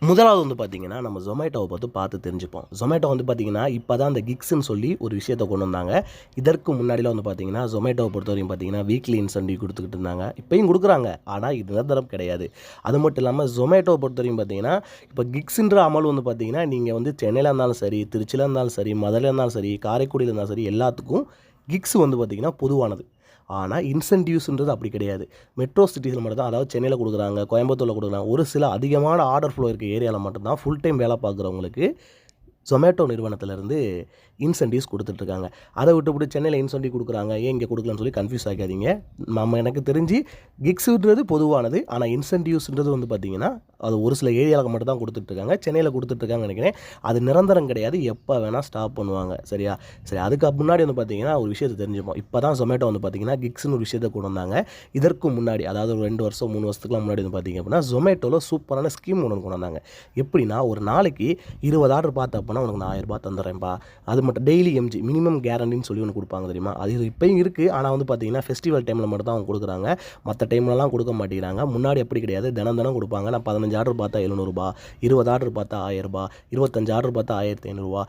முதலாவது வந்து பார்த்தீங்கன்னா, நம்ம Zomatoவை பார்த்து தெரிஞ்சுப்போம். Zomato வந்து பார்த்தீங்கன்னா, இப்போ தான் அந்த கிக்ஸ்ன்னு சொல்லி ஒரு விஷயத்த கொண்டு வந்தாங்க. இதற்கு முன்னாடிலாம் வந்து பார்த்தீங்கன்னா, Zomatoவை பொறுத்தவரைக்கும் பார்த்தீங்கன்னா, வீக்லி இன்சென்டிவ் குடுத்துக்கிட்டு இருந்தாங்க. இப்பயும் குடுக்குறாங்க. ஆனா, இது நிரந்தரம் கிடையாது. அது மட்டும் இல்லாம Zomatoவை பொறுத்தவரைக்கும் பார்த்தீங்கன்னா, இப்போ கிக்ஸ்ன்ற அமல் வந்து பார்த்தீங்கன்னா, நீங்க வந்து சென்னையில இருந்தாலும் சரி, திருச்சியில இருந்தாலும் சரி, மதுரையில இருந்தாலும் சரி, காரைக்குடியில இருந்தாலும் சரி, எல்லாத்துக்கும் கிக்ஸ் வந்து பார்த்தீங்கன்னா பொதுவானது. ஆனா, இன்சென்டிவ்ஸ்ன்றது அப்படி கிடையாது. மெட்ரோ சிட்டீஸ்ல மட்டும் தான், அதாவது சென்னையில குடுக்குறாங்க, கோயம்புத்தூர்ல குடுக்குறாங்க. ஒரு சில அதிகமான ஆர்டர் ஃப்ளோ இருக்க ஏரியால மட்டும் தான் ஃபுல் டைம் வேலை பார்க்குறவங்களுக்கு Zomato நிறுவனத்திலருந்து இன்சென்டிவ்ஸ் குடுத்துட்ருக்காங்க. அத விட்டுப்புட்டு சென்னையில இன்சென்டிவ் குடுக்குறாங்க, ஏன் இங்க குடுக்கலன்னு சொல்லி கன்ஃப்யூஸ் ஆகாதீங்க. எனக்கு தெரிஞ்சு கிக்ஸுன்றது பொதுவானது. ஆனா இன்சென்டிவ்ஸ்ன்றது வந்து பார்த்தீங்கன்னா, அது ஒரு சில ஏரியாவுக்கு மட்டும் தான் குடுத்துட்ருக்காங்க. சென்னையில குடுத்துட்ருக்காங்கன்னு நெனைக்கிறேன். அது நிரந்தரம் கிடையாது. எப்ப வேணா ஸ்டாப் பண்ணுவாங்க. சரியா? சரி, அதுக்கு முன்னாடி வந்து பார்த்தீங்கன்னா, ஒரு விஷயத்த தெரிஞ்சுப்போம். இப்ப தான் Zomato வந்து பார்த்தீங்கன்னா, கிக்ஸ்ன்னு ஒரு விஷயத்த கொண்டு வந்தாங்க. இதற்கு முன்னாடி, அதாவது ஒரு 2 வருஷம், 3 வருஷத்துக்குலாம் முன்னாடி வந்து பார்த்தீங்க அப்படின்னா, Zomatoல சூப்பரான ஸ்கீம் ஒண்ணு கொண்டு வந்தாங்க. எப்படின்னா, ஒரு நாளைக்கு 20 ஆர்டர் பார்த்த அப்படின்னா, உனக்கு நான் ரூ. 1000 தந்துடுறேன்ப்பா. அது மட்டும் டெய்லி மினிமம் கேரண்டின்னு சொல்லி ஒண்ணு குடுப்பாங்க தெரியுமா? அது இப்பயும் இருக்கு. ஆனா வந்து பார்த்தீங்கன்னா, ஃபெஸ்டிவல் டைம்ல மட்டும் தான் அவங்க குடுக்குறாங்க. மத்த டைம்லலாம் குடுக்க மாட்டேங்கிறாங்க. முன்னாடி அப்படி கிடையாது. தினம் தினம் குடுப்பாங்க. நான் 15 ஆர்டர் பார்த்தா ரூ. 700, 20 ஆர்டர் பார்த்தா ரூ. 1000, 25 ஆர்டர் பார்த்தா ரூ. 1500,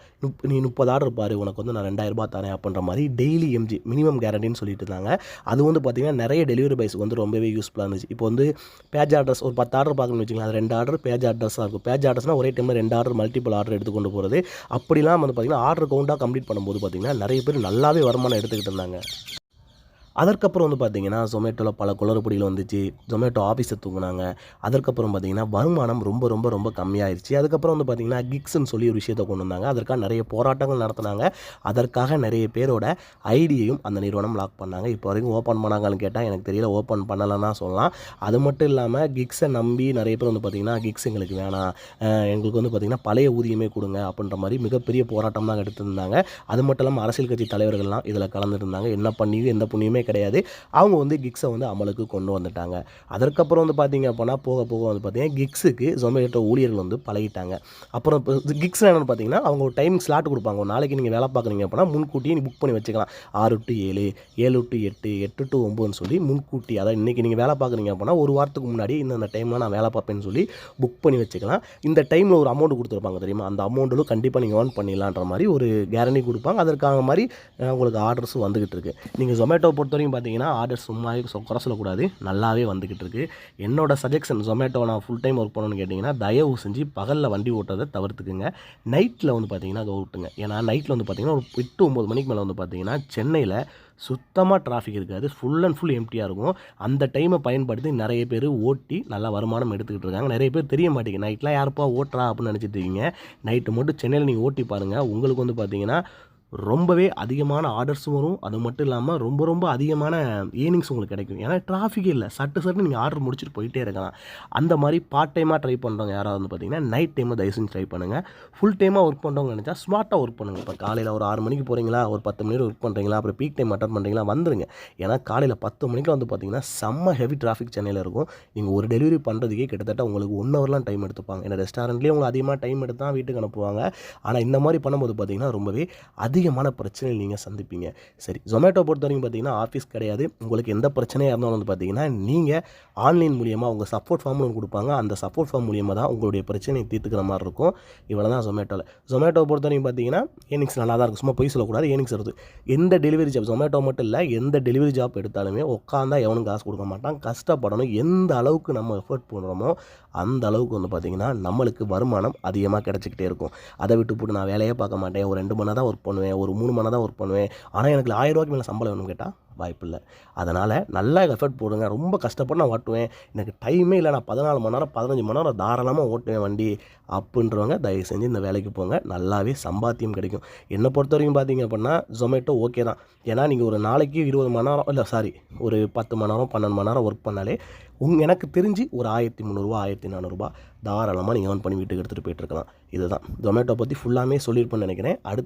நீ 30 ஆர்டர் பாரு, உனக்கு வந்து நான் ரூ. 2000 தரேன் அப்படின்ற மாரி டெய்லி மினிமம் கேரண்டின்னு சொல்லிட்டு இருந்தாங்க. அது வந்து பார்த்தீங்கன்னா, நெறைய டெலிவரி பாய்ஸ்க்கு வந்து ரொம்பவே யூஸ்ஃபுல்லா இருந்துச்சு. இப்போ வந்து பேஜ் ஆர்டர்ஸ் ஒரு 10 ஆர்டர் பார்க்கணும்னு வச்சுக்கோங்களேன். அது 2 ஆர்டர் பேஜ் ஆர்டர்ஸா இருக்கும். பேஜ் ஆர்டர்ஸ்னா ஒரே டைம்ல 2 ஆர்டர் மல்டிபிள் ஆர்டர் எடுத்து கொண்டு போறது. அப்படிலாம் வந்து பார்த்தீங்கன்னா, ஆர்டர் கவுண்டா கம்ப்ளீட் பண்ணும்போது பார்த்தீங்கன்னா, நெறைய பேர் நல்லாவே வருமானம் எடுத்துக்கிட்டு இருந்தாங்க. அதற்கப்புறம் வந்து பார்த்தீங்கன்னா, Zomatoல பல குளறுபடிகள் வந்துச்சு. Zomato ஆஃபீஸ தூக்குனாங்க. அதற்கப்புறம் பார்த்தீங்கன்னா, வருமானம் ரொம்ப ரொம்ப ரொம்ப கம்மியாயிருச்சு. அதுக்கப்புறம் வந்து பார்த்தீங்கன்னா, கிக்ஸ்ன்னு சொல்லி ஒரு விஷயத்த கொண்டு வந்தாங்க. அதற்காக நெறைய போராட்டங்கள் நடத்துனாங்க. அதற்காக நெறைய பேரோட ஐடியையும் அந்த நிறுவனம் லாக் பண்ணாங்க. இப்போ வரைக்கும் ஓப்பன் பண்ணாங்களான்னு கேட்டா எனக்கு தெரியல. ஓப்பன் பண்ணலன்னு தான் சொல்லலாம். அது மட்டும் இல்லாம கிக்ஸ நம்பி நெறைய பேர் வந்து பார்த்தீங்கன்னா, கிக்ஸ் எங்களுக்கு வேணாம். எங்களுக்கு வந்து பார்த்தீங்கன்னா, பழைய ஊதியமே குடுங்க அப்படின்ற மாரி மிகப்பெரிய போராட்டம் தான் எடுத்திருந்தாங்க. அது மட்டும் இல்லாம அரசியல் கட்சி தலைவர்கள்லாம் இதில கலந்துருந்தாங்க. என்ன பண்ணியும் எந்த புண்ணியமே கிடையாது. அவங்க வந்து கிக்ஸை வந்து அமலுக்கு கொண்டு வந்துட்டாங்க. அதற்கப்புறம் வந்து பார்த்தீங்க அப்படின்னா, போக போக வந்து பார்த்தீங்கன்னா, கிக்ஸுக்கு Zomato ஊழியர்கள் வந்து பழகிட்டாங்க. அப்புறம் இப்போ கிக்ஸ்னா என்னன்னு பார்த்தீங்கன்னா, அவங்க ஒரு டைம் ஸ்லாட் குடுப்பாங்க. ஒரு நாளைக்கு நீங்க வேலை பார்க்குறீங்க அப்படின்னா, முன்கூட்டியே நீ புக் பண்ணி வச்சுக்கலாம். 6 டூ 7, 7 டூ 8, 8 டூ 9ன்னு சொல்லி முன்கூட்டி, அதாவது இன்னைக்கு நீங்க வேலை பார்க்குறீங்க அப்படின்னா, ஒரு வாரத்துக்கு முன்னாடி இந்த டைம்ல நான் வேலை பார்ப்பேன்னு சொல்லி புக் பண்ணி வச்சுக்கலாம். இந்த டைம்ல ஒரு அமௌண்ட் குடுத்துருப்பாங்க தெரியுமா? அந்த அமௌண்ட்ல கண்டிப்பா நீங்க ஏர்ன் பண்ணிடலான்ற மாரி ஒரு கேரண்டி குடுப்பாங்க. அதற்காக மாரி உங்களுக்கு ஆர்டர்ஸும் வந்துகிட்டு இருக்கு. நீங்க Zomato பொறுத்தவரைக்கும் பார்த்தீங்கன்னா, ஆர்டர் சும்மாவே குறை சொல்லக்கூடாது. நல்லாவே வந்துகிட்டு இருக்கு. என்னோட சஜெக்ஷன், Zomato நான் ஃபுல் டைம் ஒர்க் பண்ணணும்னு கேட்டிங்கன்னா, தயவு செஞ்சு பகல்ல வண்டி ஓட்டுறத தவிர்த்துக்குங்க. நைட்ல வந்து பார்த்தீங்கன்னா ஓட்டுங்க. ஏன்னா நைட்ல வந்து பார்த்தீங்கன்னா, ஒரு 8, 9 மணிக்கு மேல வந்து பார்த்தீங்கன்னா, சென்னையில சுத்தமா டிராஃபிக் இருக்காது. ஃபுல் அண்ட் ஃபுல் எம்ப்டியா இருக்கும். அந்த டைம பயன்படுத்தி நெறைய பேரு ஓட்டி நல்லா வருமானம் எடுத்துக்கிட்டு இருக்காங்க. நெறைய பேர் தெரிய மாட்டேங்குது. நைட்லாம் யாருப்பா ஓட்டுறா அப்படின்னு நெனைச்சிட்டு இருக்கீங்க. நைட்டு மட்டும் சென்னையில நீங்க ஓட்டி பாருங்க. உங்களுக்கு வந்து பார்த்தீங்கன்னா, ரொம்பவே அதிகமான ஆர்டர்ஸும் வரும். அது மட்டும் இல்லாம ரொம்ப ரொம்ப அதிகமான ஏர்னிங்ஸ் உங்களுக்கு கிடைக்கும். ஏன்னா டிராஃபிக்கே இல்ல. சட்டுன்னு நீங்க ஆர்டர் முடிச்சுட்டு போயிட்டே இருக்கலாம். அந்த மாரி பார்ட் டைமா ட்ரை பண்றவங்க யாராவது வந்து பார்த்தீங்கன்னா, நைட் டைம்ல தயவு செஞ்சு ட்ரை பண்ணுங்க. ஃபுல் டைமா ஒர்க் பண்றவங்க நெனைச்சா ஸ்மார்ட்டா ஒர்க் பண்ணுங்க. இப்போ காலையில ஒரு 6 மணிக்கு போறீங்களா, ஒரு 10 மணி நேரம் ஒர்க் பண்றீங்களா, அப்புறம் பீக் டைம் அட்டெண்ட் பண்றீங்களா, வந்துருங்க. ஏன்னா காலையில 10 மணிக்கு வந்து பார்த்தீங்கன்னா, செம்ம ஹெவி டிராஃபிக் சென்னையில இருக்கும். நீங்க ஒரு டெலிவரி பண்றதுக்கே கிட்டத்தட்ட உங்களுக்கு 1 ஹவர்லாம் டைம் எடுத்துப்பாங்க. ஏன்னா ரெஸ்டாரண்ட்லயே உங்களுக்கு அதிகமா டைம் எடுத்து தான் வீட்டுக்கு அனுப்புவாங்க. ஆனா இந்த மாரி பண்ணும்போது பார்த்தீங்கன்னா, ரொம்பவே அதிகமான பிரச்சனைகள் நீங்க சந்திப்பீங்க. சரி, Zomato பொறுத்தவரைக்கும் பார்த்தீங்கன்னா, ஆஃபீஸ் கிடையாது. உங்களுக்கு எந்த பிரச்சனையா இருந்தாலும் வந்து பார்த்தீங்கன்னா, நீங்க ஆன்லைன் மூலியமா உங்க சப்போர்ட் ஃபார்ம்னு ஒண்ணு குடுப்பாங்க. அந்த சப்போர்ட் ஃபார்ம் மூலியமா தான் உங்களுடைய பிரச்சனைய தீர்த்துக்கிற மாரி இருக்கும். இவ்வளவுதான் Zomatoல. Zomato பொறுத்தவரைக்கும் பார்த்தீங்கன்னா, ஏர்னிங்ஸ் நல்லா தான் இருக்கும். சும்மா பொய் சொல்லக்கூடாது. ஏர்னிங்ஸ் வருது. எந்த டெலிவரி ஜாப், Zomato மட்டும் இல்ல, எந்த டெலிவரி ஜாப் எடுத்தாலுமே உட்கார்ந்தா எவனும் காசு குடுக்க மாட்டான். கஷ்டப்படணும். எந்த அளவுக்கு நம்ம எஃபோர்ட் போடுறோமோ, அந்த அளவுக்கு வந்து பார்த்தீங்கன்னா, நம்மளுக்கு வருமானம் அதிகமா கிடைச்சுக்கிட்டே இருக்கும். அத விட்டுப்புட்டு நான் வேலையே பார்க்க மாட்டேன். ஒரு 2 மணி நேரம் தான் ஒர்க் பண்ணுவேன். ஒரு 3 மணி நேரம் தான் ஒர்க் பண்ணுவேன். ஆனா எனக்கு ரூ. 1000 மேல சம்பளம் வேணும்னு கேட்டா வாய்ப்பில்ல. அதனால நல்லா எஃபோர்ட் போடுங்க. ரொம்ப கஷ்டப்பட்டு நான் ஓட்டுவேன். எனக்கு டைமே இல்ல. நான் 14 மணி நேரம், 15 மணி நேரம் தாராளமா ஓட்டுவேன் வண்டி அப்புட்ன்றவங்க தயவு செஞ்சு இந்த வேலைக்கு போங்க. நல்லாவே சம்பாத்தியம் கிடைக்கும். என்ன பொறுத்தவரைக்கும் பார்த்தீங்க அப்படின்னா, Zomato ஓகே தான். ஏன்னா நீங்க ஒரு நாளைக்கு 20 மணி நேரம், இல்ல சாரி, ஒரு 10 மணி நேரம், 12 மணி நேரம் ஒர்க் பண்ணாலே எனக்கு தெரிஞ்சு ஒரு ரூ. 1300, ரூ. 1400 தாராளமா நீங்க ஏர்ன் பண்ணி வீட்டுக்கு எடுத்துட்டு போயிட்டு இருக்கலாம். இதுதான் Zomato பத்தி ஃபுல்லாமே சொல்லியிருப்பேன்னு நெனைக்கிறேன். அடுத்து